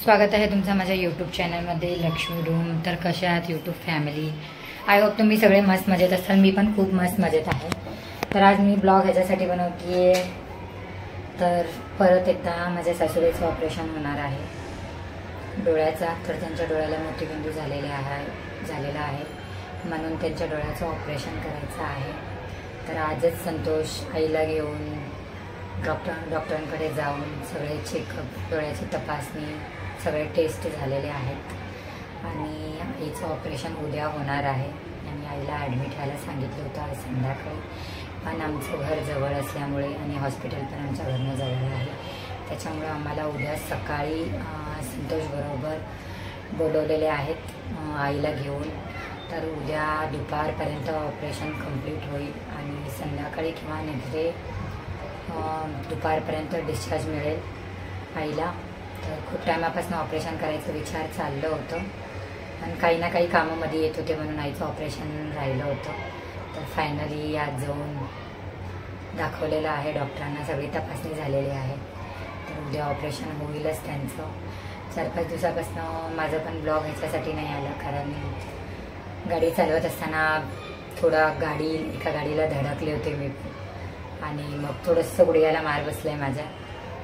स्वागत आहे तुमचं माझ्या यूट्यूब चॅनलमध्ये लक्ष्मी रूम। तर कशा आहात यूट्यूब फॅमिली? आय होप तुम्ही सगळे मस्त मजेत असाल। मी पण खूप मस्त मजेत आहे। तर आज मी ब्लॉग ह्याच्यासाठी बनवतीये, तर परत एकदा माझ्या सासूबाईचं ऑपरेशन होणार आहे डोळ्याचा। तर त्यांच्या डोळ्याला मोतीबिंदू झालेला आहे म्हणून त्यांच्या डोळ्याचं ऑपरेशन करायचं आहे। तर आजच संतोष आईला घेऊन डॉक्टरांकडे जाऊन सगळे चेकअप, डोळ्याची तपासणी, सगळे टेस्ट झालेले आहेत आणि आईचं ऑपरेशन उद्या होणार आहे आणि आईला ॲडमिट व्हायला सांगितलं होतं आज संध्याकाळी। पण आमचं घर जवळ असल्यामुळे आणि हॉस्पिटल पण आमच्या घरनं जवळ आहे, त्याच्यामुळे आम्हाला उद्या सकाळी संतोषबरोबर बोलवलेले आहेत आईला घेऊन। तर उद्या दुपारपर्यंत ऑपरेशन कंप्लीट होईल आणि संध्याकाळी किंवा नेक्स्ट डे दुपारपर्यंत डिस्चार्ज मिळेल आईला। तर खूप टायमापासून ऑपरेशन करायचं विचार चाललं होतं, पण काही ना काही कामामध्ये येत होते म्हणून आईचं ऑपरेशन राहिलं होतं। तर फायनली आज जाऊन दाखवलेलं आहे डॉक्टरांना, सगळी तपासणी झालेली आहे। तर उद्या ऑपरेशन होईलच त्यांचं। 4-5 दिवसापासून माझं पण ब्लॉग ह्याच्यासाठी नाही आलं, कारण गाडी चालवत असताना एका गाडीला धडकले होते मी आणि मग थोडंसं गुडघ्याला मार बसलाय माझ्या।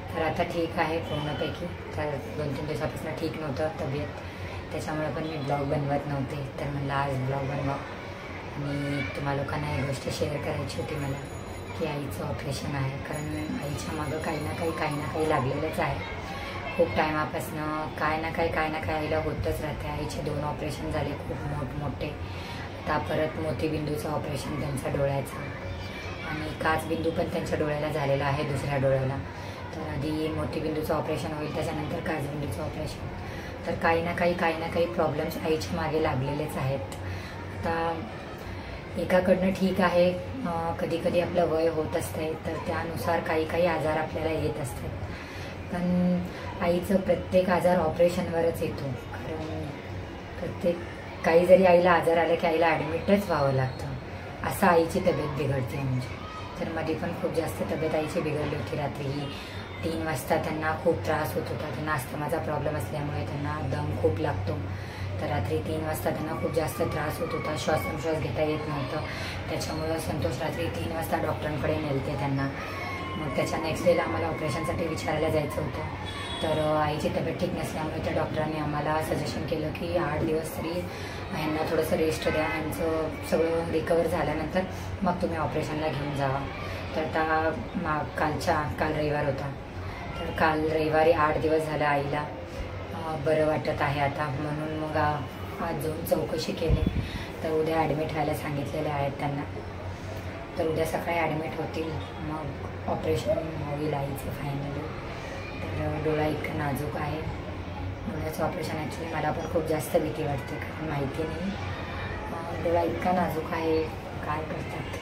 तर आता ठीक आहे पूर्णपैकी। तर 2-3 दिवसापासून ठीक नव्हतं तब्येत, त्याच्यामुळे पण मी ब्लॉग बनवत नव्हते। तर म्हणलं आज ब्लॉग बनवा आणि तुम्हा लोकांना ही गोष्ट शेअर करायची होती मला की आईचं ऑपरेशन आहे, कारण आईच्या मागं काही ना काही लागलेलंच आहे। खूप टायमापासून काय ना काही आईला होतच राहते। आईचे 2 ऑपरेशन झाले खूप मोठमोठे, आता परत मोतीबिंदूचं ऑपरेशन त्यांच्या डोळ्याचं आणि काचबिंदू पण त्यांच्या डोळ्याला झालेला आहे, दुसऱ्या डोळ्याला। तर आधी मोतीबिंदूचं ऑपरेशन होईल, त्याच्यानंतर काचबिंदूचं ऑपरेशन। तर काही ना काही प्रॉब्लेम्स आईच्या मागे लागलेलेच आहेत। आता एकाकडनं ठीक आहे, कधी कधी आपलं वय होत असते तर त्यानुसार काही आजार आपल्याला येत असतात, पण आईचं प्रत्येक आजार ऑपरेशनवरच येतो। कारण काही जरी आईला आजार आला की आईला ॲडमिटच व्हावं लागतं, असं आईची तब्येत बिघडते म्हणजे। तर मध्ये पण खूप जास्त तब्येत आईची बिघडली होती। रात्री 3 वाजता त्यांना खूप त्रास होत होता, त्यांना अस्थमाचा प्रॉब्लेम असल्यामुळे त्यांना दम खूप लागतो। तर रात्री 3 वाजता त्यांना खूप जास्त त्रास होत होता, श्वासोच्छ्वास घेता येत नव्हतं। त्याच्यामुळं संतोष रात्री 3 वाजता डॉक्टरांकडे नेलते त्यांना। मग त्याच्या नेक्स्ट डेला आम्हाला ऑपरेशनसाठी विचारायला जायचं होतं। तर आईची तब्येत ठीक नसल्यामुळे त्या डॉक्टरांनी आम्हाला सजेशन केलं की 8 दिवस तरी ह्यांना थोडंसं रेस्ट द्या, ह्यांचं सगळं रिकवर झाल्यानंतर मग तुम्ही ऑपरेशनला घेऊन जावा। तर आता काल रविवार होता, तर काल रविवारी 8 दिवस झालं आईला बरं वाटत आहे आता, म्हणून मग आज जाऊन चौकशी केली। तर उद्या ॲडमिट व्हायला सांगितलेले आहेत त्यांना। तर उद्या सकाळी ॲडमिट होतील, मग ऑपरेशन होईल आईचं फायनली। तर डोळा इतका नाजूक आहे, डोळ्याचं ऑपरेशन ॲक्च्युली मला पण खूप जास्त भीती वाटते, कारण माहिती नाही डोळा इतका नाजूक आहे, काय करतात।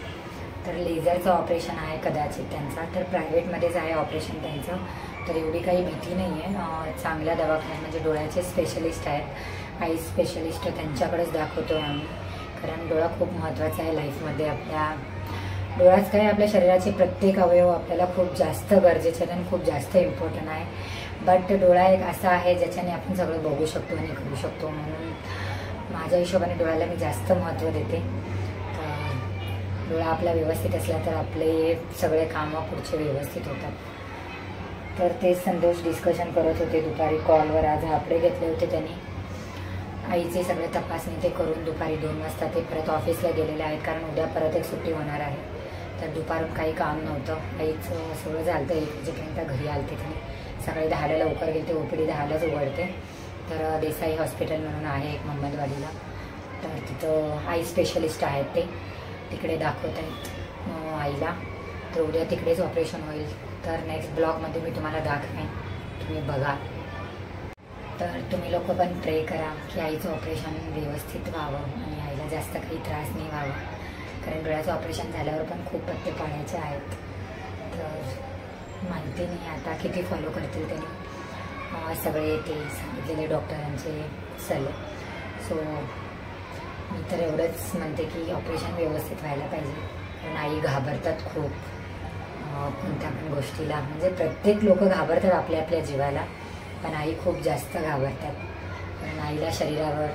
तर लेझरचं ऑपरेशन आहे कदाचित त्यांचा, तर प्रायव्हेटमध्येच आहे ऑपरेशन त्यांचं। तर एवढी काही भीती नाही आहे, चांगल्या दवाखान्यात म्हणजे डोळ्याचे स्पेशलिस्ट आहेत, आई स्पेशलिस्ट, त्यांच्याकडेच दाखवतो आम्ही। कारण डोळा खूप महत्त्वाचा आहे लाईफमध्ये आपल्या। डोळाच काय, आपल्या शरीराचे प्रत्येक अवयव आपल्याला खूप जास्त गरजेचे आहेत आणि खूप जास्त इम्पॉर्टंट आहे। बट डोळा एक असा आहे ज्याच्याने आपण सगळं बघू शकतो आणि करू शकतो, म्हणून माझ्या हिशोबाने डोळ्याला मी जास्त महत्त्व देते। डोळा आपला व्यवस्थित असला तर आपले सगळे कामं पुढचे व्यवस्थित होतात। तर ते संतोष डिस्कशन करत होते दुपारी कॉलवर, आज हापडे घेतले होते त्यांनी। आईचे सगळे तपासणी ते करून दुपारी 2 वाजता ते परत ऑफिसला गेलेले आहेत, कारण उद्या परत एक सुट्टी होणार आहे। तर दुपारून काही काम नव्हतं, आईचं सगळं झालं। 1 वाजेपर्यंत घरी आलते त्यांनी, सकाळी 10ला लवकर गेले, OPD 10लाच उघडते। तर देसाई हॉस्पिटल म्हणून आहे एक मुंबईवाडीला, तर तिथं आई स्पेशलिस्ट आहेत, ते तिकडे दाखवत आहेत आईला। तर उद्या तिकडेच ऑपरेशन होईल। तर नेक्स्ट ब्लॉगमध्ये मी तुम्हाला दाखवेन, तुम्ही बघा। तर तुम्ही लोक पण प्रे करा की आईचं ऑपरेशन व्यवस्थित व्हावं आणि आईला जास्त काही त्रास नाही व्हावा, कारण डोळ्याचं ऑपरेशन झाल्यावर पण खूप पत्ते पाडायचे आहेत। तर माहिती नाही आता किती फॉलो करतील त्यांनी सगळे ते सांगितलेले डॉक्टरांचे सल्ले। सो मी तर एवढंच म्हणते की ऑपरेशन व्यवस्थित व्हायला पाहिजे, कारण आई घाबरतात खूप कोणत्या पण गोष्टीला, म्हणजे प्रत्येक लोक घाबरतात आपल्या जीवाला। पण आई खूप जास्त घाबरतात. कारण आईला शरीरावर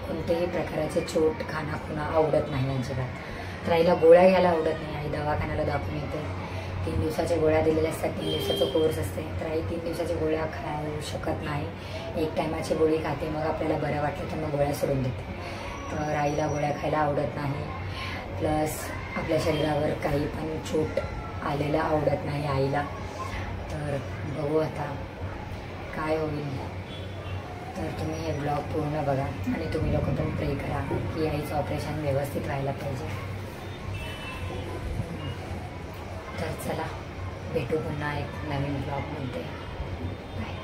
कोणत्याही प्रकाराचे चोट खाणाखुणा आवडत नाही अजिबात. तर आईला गोळ्या घ्यायला आवडत नाही. आई दवाखान्याला दाखवून येते. 3 दिवसाच्या गोळ्या दिलेल्या असतात. 3 दिवसाचा कोर्स असते. तर आई 3 दिवसाच्या गोळ्या खाऊ शकत नाही. एक टायमाची गोळी खाते. मग आपल्याला बरं वाटलं तर मग गोळ्या सोडून देते. तर आईला गोळ्या खायला आवडत नाही. प्लस आपल्या शरीरावर काही पण चोट आलेलं आवडत नाही आईला. तर बघू आता काय होईल. तर तुम्ही हे ब्लॉग पूर्ण बघा आणि तुम्ही लोक पण प्रे करा की आईचं ऑपरेशन व्यवस्थित व्हायला पाहिजे. तर चला भेटू पुन्हा एक नवीन ब्लॉगमध्ये. बाय.